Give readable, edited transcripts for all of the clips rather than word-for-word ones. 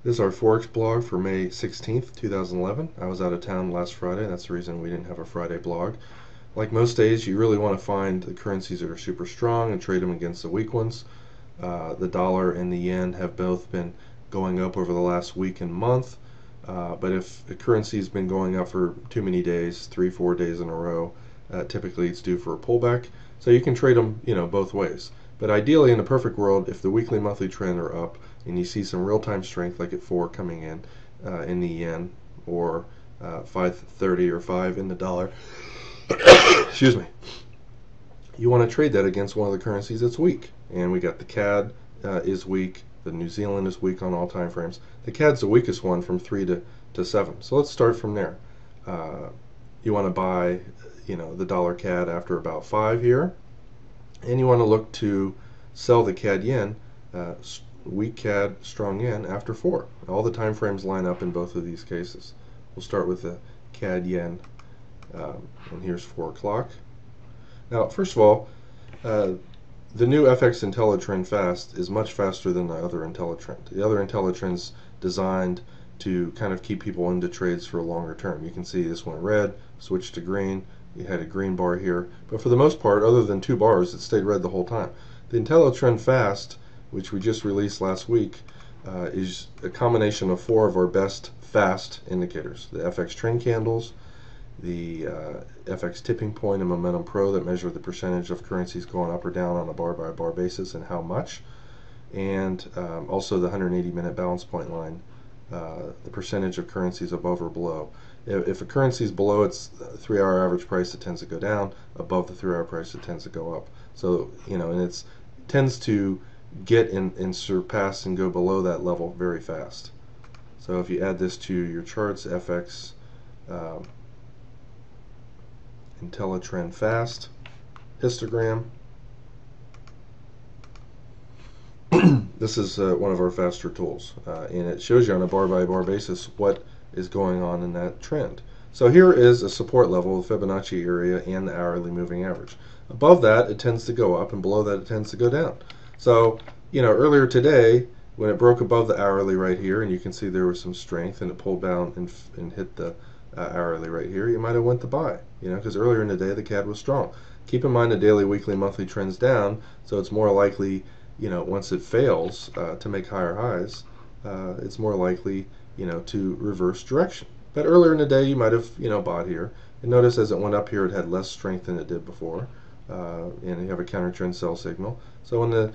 This is our Forex blog for May 16th, 2011. I was out of town last Friday. That's the reason we didn't have a Friday blog. Like most days, you really want to find the currencies that are super strong and trade them against the weak ones. The dollar and the yen have both been going up over the last week and month. But if the currency's been going up for too many days, 3, 4 days in a row, typically it's due for a pullback. So you can trade them, both ways. But ideally, in a perfect world, if the weekly, monthly trend are up and you see some real-time strength, like at 4 coming in the yen, or 5.30 or 5 in the dollar, excuse me, you want to trade that against one of the currencies that's weak. And we got the CAD is weak. The New Zealand is weak on all time frames. The CAD's the weakest one from 3 to 7. So let's start from there. You want to buy, the dollar CAD after about 5 here, and you want to look to sell the CAD yen, weak CAD, strong yen after 4. All the time frames line up in both of these cases. We'll start with the CAD yen, and here's 4 o'clock. Now, first of all, the new FX IntelliTrend Fast is much faster than the other IntelliTrend. The other IntelliTrend's designed to kind of keep people into trades for a longer term. You can see this went red, switched to green, you had a green bar here, but for the most part, other than 2 bars, it stayed red the whole time. The IntelliTrend Fast, which we just released last week, is a combination of 4 of our best fast indicators: the FX trend candles, the FX tipping point and momentum pro that measure the percentage of currencies going up or down on a bar by bar basis and how much, and also the 180-minute balance point line, the percentage of currencies above or below. If a currency is below its 3-hour average price, it tends to go down. Above the 3-hour price, it tends to go up. So, and it tends to get and surpass and go below that level very fast. So if you add this to your charts, FX IntelliTrend Fast histogram. This is one of our faster tools, and it shows you on a bar by bar basis what is going on in that trend. So here is a support level, the Fibonacci area, and the hourly moving average. Above that, it tends to go up, and below that, it tends to go down. So, earlier today, when it broke above the hourly right here, and you can see there was some strength, and it pulled down and hit the hourly right here, you might have went to buy, because earlier in the day the CAD was strong. Keep in mind the daily, weekly, monthly trends down, so it's more likely, once it fails to make higher highs, it's more likely, to reverse direction. But earlier in the day you might have, bought here. And notice as it went up here, it had less strength than it did before, and you have a counter trend sell signal. So when the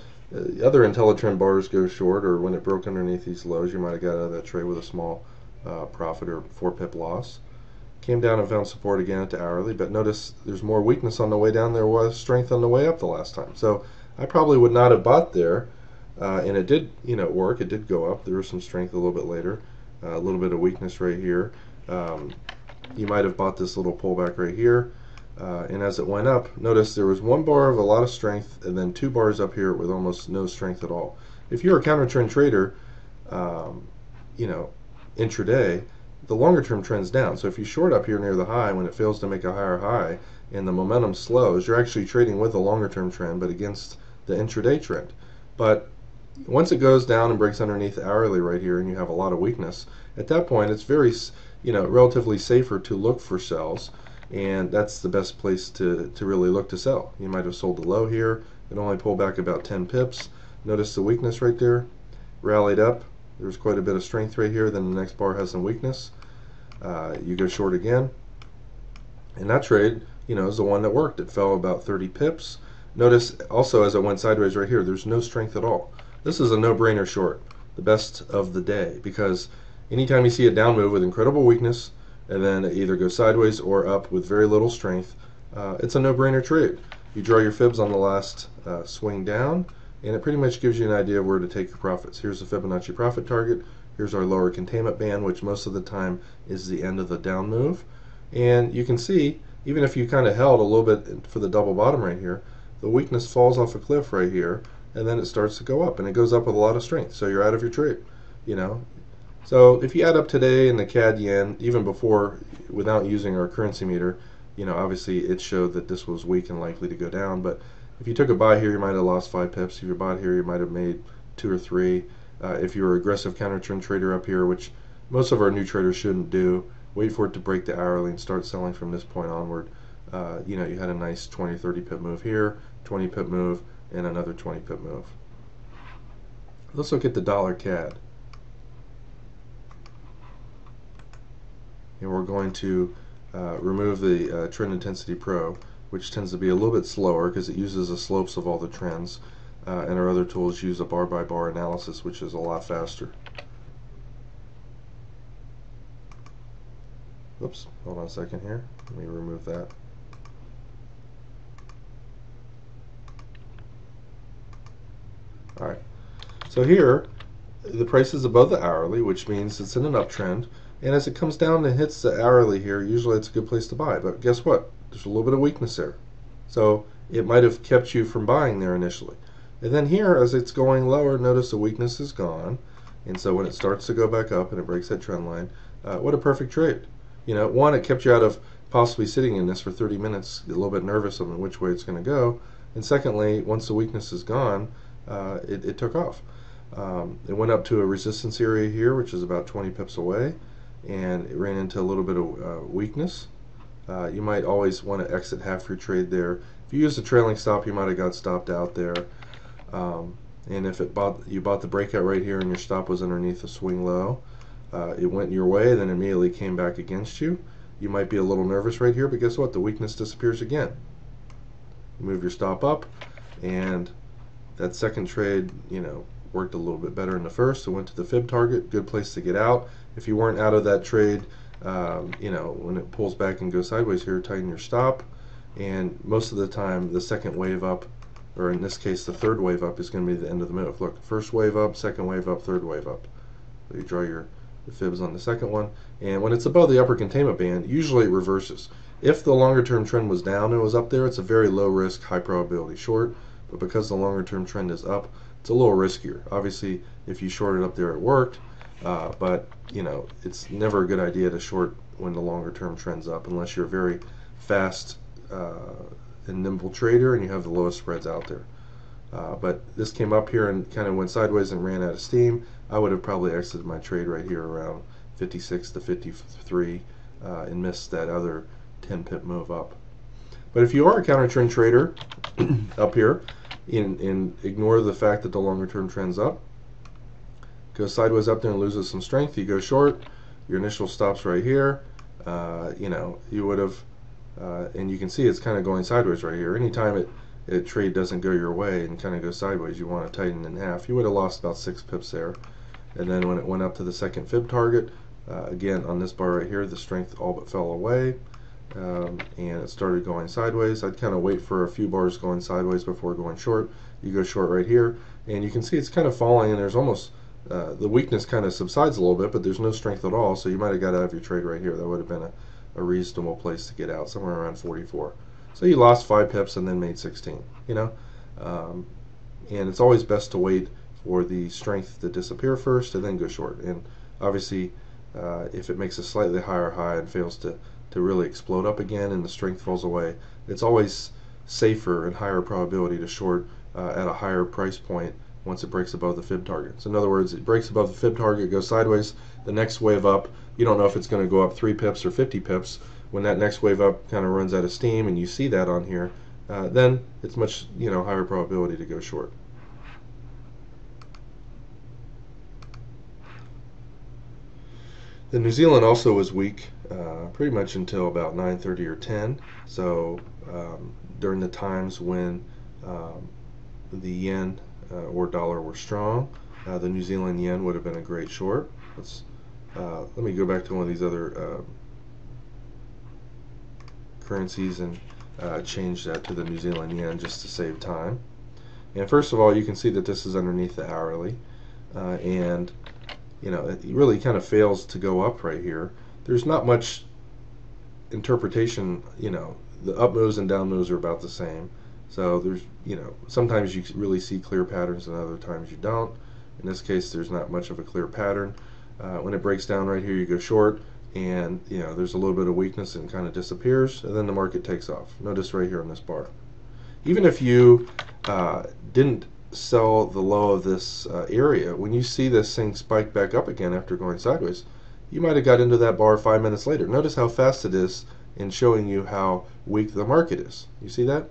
other IntelliTrend bars go short, or when it broke underneath these lows, you might have got out of that trade with a small profit or 4 pip loss. Came down and found support again at the hourly, but notice there's more weakness on the way down. There was strength on the way up the last time. So I probably would not have bought there, and it did, work. It did go up. There was some strength a little bit later, a little bit of weakness right here. You might have bought this little pullback right here, and as it went up, notice there was 1 bar of a lot of strength, and then 2 bars up here with almost no strength at all. If you're a counter trend trader, intraday, the longer term trend's down. So if you short up here near the high, when it fails to make a higher high and the momentum slows, you're actually trading with the longer term trend but against the intraday trend. But once it goes down and breaks underneath the hourly right here and you have a lot of weakness, at that point it's very relatively safer to look for sells, and that's the best place to really look to sell. You might have sold the low here. It only pulled back about 10 pips. Notice the weakness right there, rallied up. There's quite a bit of strength right here. Then the next bar has some weakness. You go short again, and that trade, is the one that worked. It fell about 30 pips. Notice also as it went sideways right here, there's no strength at all. This is a no-brainer short, the best of the day, because anytime you see a down move with incredible weakness and then it either goes sideways or up with very little strength, it's a no-brainer trade. You draw your fibs on the last swing down, and it pretty much gives you an idea of where to take your profits. Here's the Fibonacci profit target. Here's our lower containment band, which most of the time is the end of the down move. And you can see, even if you kind of held a little bit for the double bottom right here, the weakness falls off a cliff right here, and then it starts to go up, and it goes up with a lot of strength. So you're out of your trade, So if you add up today in the CAD yen, even before, without using our currency meter, obviously it showed that this was weak and likely to go down. But if you took a buy here, you might have lost 5 pips. If you bought here, you might have made 2 or 3. If you're an aggressive counter trend trader up here, which most of our new traders shouldn't do, wait for it to break the hourly and start selling from this point onward. You know, you had a nice 20, 30 pip move here, 20 pip move, and another 20 pip move. Let's look at the dollar CAD. And we're going to remove the Trend Intensity Pro, which tends to be a little bit slower because it uses the slopes of all the trends, and our other tools use a bar by bar analysis, which is a lot faster. Oops, hold on a second here. Let me remove that. Alright, so here the price is above the hourly, which means it's in an uptrend, and as it comes down and hits the hourly here, usually it's a good place to buy. But guess what? There's a little bit of weakness there, so it might have kept you from buying there initially. And then here, as it's going lower, notice the weakness is gone, and so when it starts to go back up and it breaks that trend line, what a perfect trade. You know, one, it kept you out of possibly sitting in this for 30 minutes, a little bit nervous on which way it's going to go, and secondly, once the weakness is gone, it took off. It went up to a resistance area here, which is about 20 pips away, and it ran into a little bit of weakness. You might always want to exit half your trade there. If you use the trailing stop, you might have got stopped out there. And if you bought the breakout right here and your stop was underneath the swing low, it went your way, then immediately came back against you. You might be a little nervous right here, but guess what? The weakness disappears again. You move your stop up, and that second trade, you know, worked a little bit better than the first. It went to the fib target, good place to get out. If you weren't out of that trade, you know, when it pulls back and goes sideways here, tighten your stop. And most of the time, the second wave up, or in this case, the third wave up, is going to be the end of the move. Look, first wave up, second wave up, third wave up. So you draw your fibs on the second one, and when it's above the upper containment band, usually it reverses. If the longer term trend was down and it was up there, it's a very low risk, high probability short. But because the longer term trend is up, it's a little riskier. Obviously, if you shorted up there, it worked, but you know, it's never a good idea to short when the longer term trend's up unless you're a very fast and nimble trader and you have the lowest spreads out there. But this came up here and kind of went sideways and ran out of steam. I would have probably exited my trade right here around 56 to 53 and missed that other 10 pip move up. But if you are a counter trend trader up here and ignore the fact that the longer term trend's up, goes sideways up there and loses some strength, you go short, your initial stop's right here, you know, you would have, and you can see it's kind of going sideways right here. Anytime a trade doesn't go your way and kind of goes sideways, you want to tighten in half. You would have lost about 6 pips there. And then when it went up to the second fib target, again on this bar right here, the strength all but fell away, and it started going sideways. I'd kind of wait for a few bars going sideways before going short. You go short right here, and you can see it's kind of falling, and there's almost the weakness kind of subsides a little bit, but there's no strength at all. So you might have got out of your trade right here. That would have been a reasonable place to get out, somewhere around 44. So you lost 5 pips and then made 16. You know, and it's always best to wait for the strength to disappear first and then go short. And obviously, if it makes a slightly higher high and fails to really explode up again and the strength falls away, it's always safer and higher probability to short at a higher price point once it breaks above the fib target. So in other words, it breaks above the fib target, goes sideways, the next wave up, you don't know if it's going to go up 3 pips or 50 pips. When that next wave up kind of runs out of steam and you see that on here, then it's much, you know, higher probability to go short. The New Zealand also was weak pretty much until about 9:30 or 10. So during the times when the yen or dollar were strong, the New Zealand yen would have been a great short. Let me go back to one of these other currencies and change that to the New Zealand yen just to save time. And first of all, you can see that this is underneath the hourly, and you know, it really kind of fails to go up right here. There's not much interpretation, you know, the up moves and down moves are about the same. So there's, you know, sometimes you really see clear patterns and other times you don't. In this case, there's not much of a clear pattern. When it breaks down right here, you go short, and you know, there's a little bit of weakness and kind of disappears, and then the market takes off. Notice right here on this bar. Even if you didn't sell the low of this area, when you see this thing spike back up again after going sideways, you might have got into that bar 5 minutes later. Notice how fast it is in showing you how weak the market is. You see that?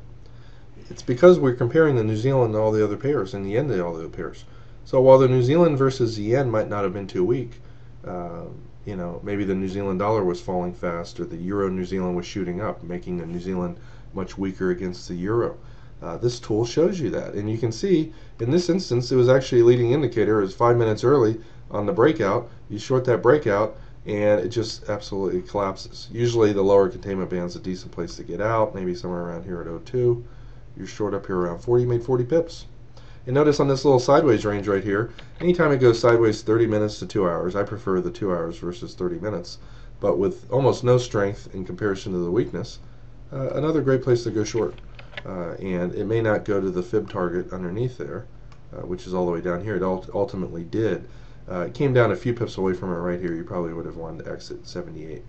It's because we're comparing the New Zealand and all the other pairs and the yen to all the other pairs. So while the New Zealand versus the yen might not have been too weak, maybe the New Zealand dollar was falling fast, or the euro New Zealand was shooting up, making the New Zealand much weaker against the euro. This tool shows you that, and you can see in this instance it was actually a leading indicator. It was 5 minutes early on the breakout. You short that breakout and it just absolutely collapses. Usually the lower containment band is a decent place to get out, maybe somewhere around here at 02. You're short up here around 40, made 40 pips. And notice on this little sideways range right here, anytime it goes sideways 30 minutes to 2 hours, I prefer the 2 hours versus 30 minutes, but with almost no strength in comparison to the weakness, another great place to go short. And it may not go to the fib target underneath there, which is all the way down here. It ultimately did. It came down a few pips away from it right here. You probably would have wanted to exit 78.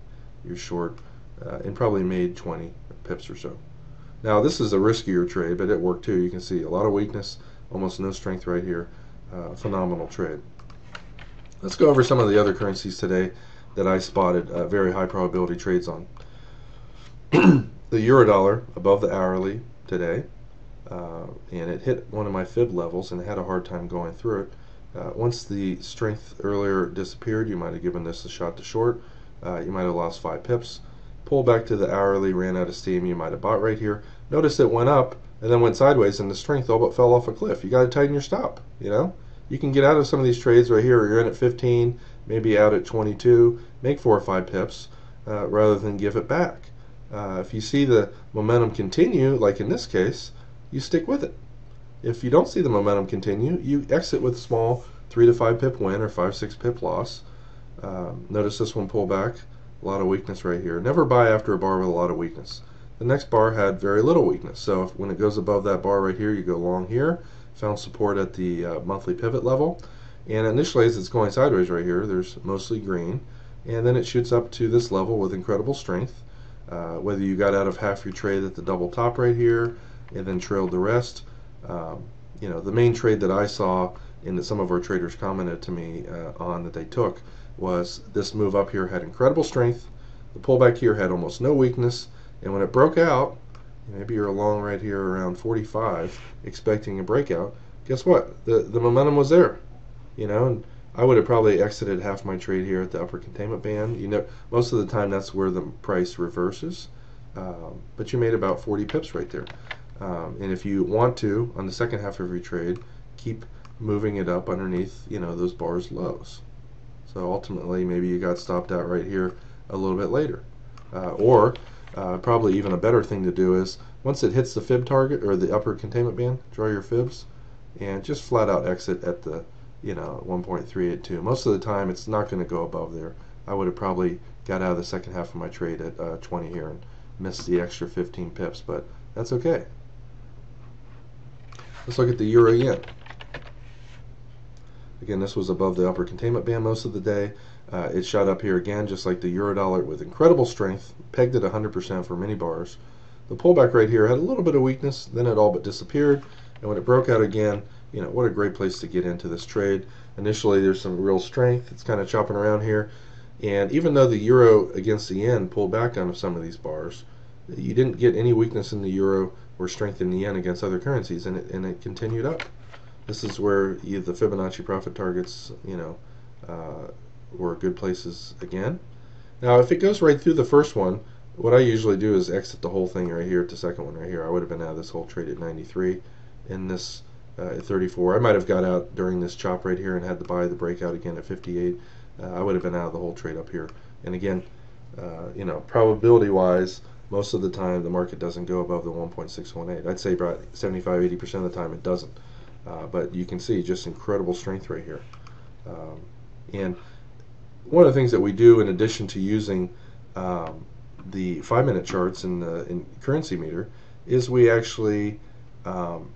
You're short and probably made 20 pips or so. Now this is a riskier trade, but it worked too. You can see a lot of weakness, almost no strength right here. Phenomenal trade. Let's go over some of the other currencies today that I spotted very high probability trades on. The euro dollar above the hourly today, and it hit one of my fib levels and had a hard time going through it. Once the strength earlier disappeared, you might have given this a shot to short. You might have lost 5 pips. Pull back to the hourly, ran out of steam. You might have bought right here. Notice it went up and then went sideways, and the strength all but fell off a cliff. You got to tighten your stop. You can get out of some of these trades right here. You're in at 15, maybe out at 22. Make 4 or 5 pips rather than give it back. If you see the momentum continue, like in this case, you stick with it. If you don't see the momentum continue, you exit with a small 3 to 5 pip win or 5-6 pip loss. Notice this one pull back, a lot of weakness right here. Never buy after a bar with a lot of weakness. The next bar had very little weakness, so when it goes above that bar right here, you go long here. Found support at the monthly pivot level, and initially as it's going sideways right here, there's mostly green, and then it shoots up to this level with incredible strength. Whether you got out of half your trade at the double top right here and then trailed the rest, the main trade that I saw and that some of our traders commented to me on that they took was this move up here had incredible strength. The pullback here had almost no weakness, and when it broke out, maybe you're along right here around 45 expecting a breakout, guess what? The momentum was there, and I would have probably exited half my trade here at the upper containment band. Most of the time that's where the price reverses, but you made about 40 pips right there. And if you want to, on the second half of your trade, keep moving it up underneath, those bars lows. So ultimately, maybe you got stopped out right here a little bit later. Or probably even a better thing to do is, once it hits the fib target or the upper containment band, draw your fibs and just flat out exit at the 1.382. Most of the time it's not going to go above there. I would have probably got out of the second half of my trade at 20 here and missed the extra 15 pips, but that's okay. Let's look at the euro yen. Again, this was above the upper containment band most of the day. It shot up here again, just like the euro dollar, with incredible strength, pegged at 100% for many bars. The pullback right here had a little bit of weakness, then it all but disappeared, and when it broke out again, what a great place to get into this trade. Initially, there's some real strength. It's kind of chopping around here, and even though the euro against the yen pulled back on some of these bars, you didn't get any weakness in the euro or strength in the yen against other currencies, and it continued up. This is where the Fibonacci profit targets, were good places again. Now, if it goes right through the first one, what I usually do is exit the whole thing right here at the second one right here. I would have been out of this whole trade at 93. In this at 34, I might have got out during this chop right here and had to buy the breakout again at 58. I would have been out of the whole trade up here. And again, probability-wise, most of the time the market doesn't go above the 1.618. I'd say about 75-80% of the time it doesn't. But you can see just incredible strength right here. And one of the things that we do in addition to using the 5-minute charts in currency meter is we actually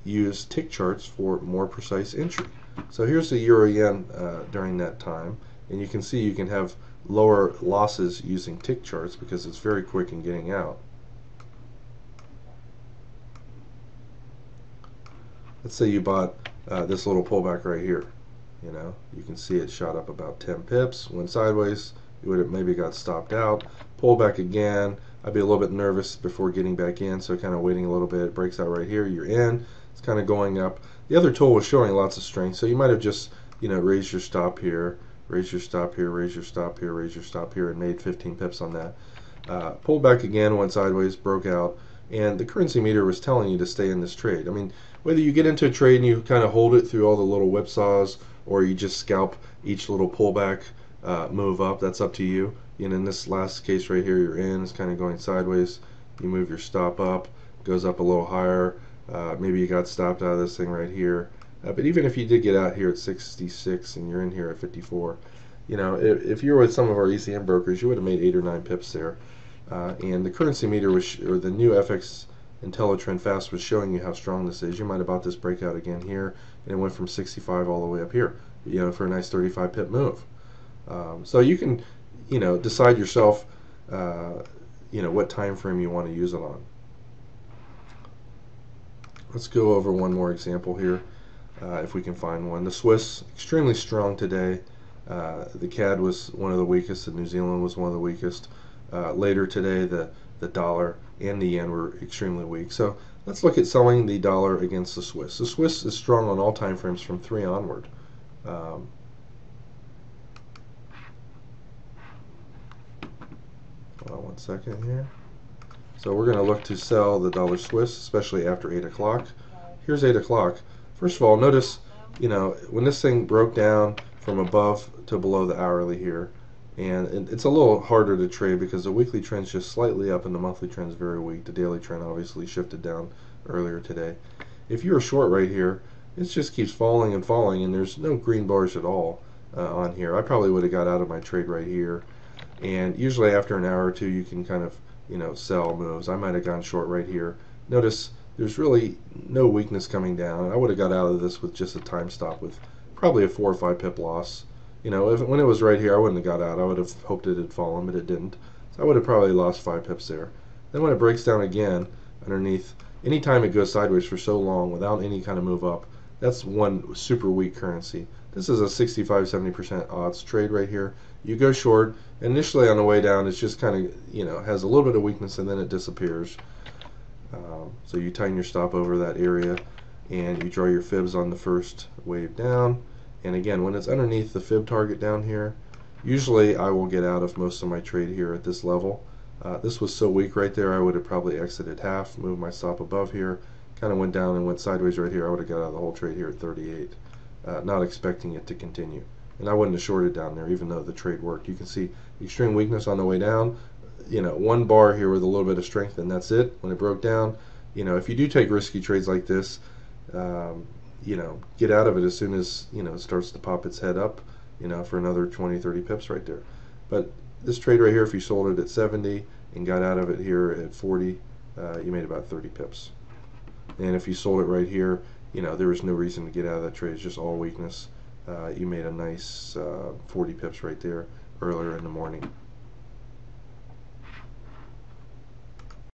use tick charts for more precise entry. So here's the euro yen during that time, and you can see you can have lower losses using tick charts because it's very quick in getting out. Let's say you bought this little pullback right here. You know, you can see it shot up about 10 pips, went sideways. You would have maybe got stopped out, pull back again. I'd be a little bit nervous before getting back in, so kind of waiting a little bit. It breaks out right here. You're in. It's kind of going up. The other tool was showing lots of strength, so you might have just, you know, raised your stop here, raise your stop here, raise your stop here, raise your stop here, and made 15 pips on that. Pulled back again, went sideways, broke out, and the currency meter was telling you to stay in this trade. I mean, whether you get into a trade and you kind of hold it through all the little whipsaws, or you just scalp each little pullback move up, that's up to you. And in this last case right here, you're in, it's kind of going sideways. You move your stop up, goes up a little higher. Maybe you got stopped out of this thing right here. But even if you did get out here at 66 and you're in here at 54, you know, if you were with some of our ECM brokers, you would have made 8 or 9 pips there. And the currency meter was, or the new FX IntelliTrend Fast was showing you how strong this is. You might have bought this breakout again here, and it went from 65 all the way up here, you know, for a nice 35 pip move. So you can, you know, decide yourself, you know, what time frame you want to use it on. Let's go over one more example here, if we can find one. The Swiss, extremely strong today. The CAD was one of the weakest. The New Zealand was one of the weakest. Later today, the dollar and the yen were extremely weak. So let's look at selling the dollar against the Swiss. The Swiss is strong on all time frames from 3 onward. Hold on one second here. So we're going to look to sell the dollar Swiss, especially after 8 o'clock. Here's 8 o'clock. First of all, notice, you know, when this thing broke down from above to below the hourly here, and it's a little harder to trade because the weekly trend's just slightly up and the monthly trend's very weak. The daily trend obviously shifted down earlier today. If you're short right here, it just keeps falling and falling, and there's no green bars at all on here. I probably would have got out of my trade right here. And usually after an hour or two, you can kind of, you know, sell moves. I might have gone short right here. Notice there's really no weakness coming down. I would have got out of this with just a time stop with probably a 4 or 5 pip loss. You know, when it was right here, I wouldn't have got out. I would have hoped it had fallen, but it didn't. So I would have probably lost 5 pips there. Then when it breaks down again underneath, anytime it goes sideways for so long without any kind of move up, that's one super weak currency. This is a 65-70% odds trade right here. You go short. Initially on the way down, it's just kind of, you know, has a little bit of weakness and then it disappears. So you tighten your stop over that area and you draw your fibs on the first wave down. And again, when it's underneath the fib target down here, usually I will get out of most of my trade here at this level. This was so weak right there, I would have probably exited half, moved my stop above here, kind of went down and went sideways right here. I would have got out of the whole trade here at 38, not expecting it to continue. And I wouldn't have shorted down there even though the trade worked. You can see extreme weakness on the way down. You know, one bar here with a little bit of strength and that's it. When it broke down, you know, if you do take risky trades like this, you know, get out of it as soon as, you know, it starts to pop its head up, you know, for another 20-30 pips right there. But this trade right here, if you sold it at 70 and got out of it here at 40, you made about 30 pips. And if you sold it right here, you know, there was no reason to get out of that trade. It's just all weakness. You made a nice 40 pips right there earlier in the morning.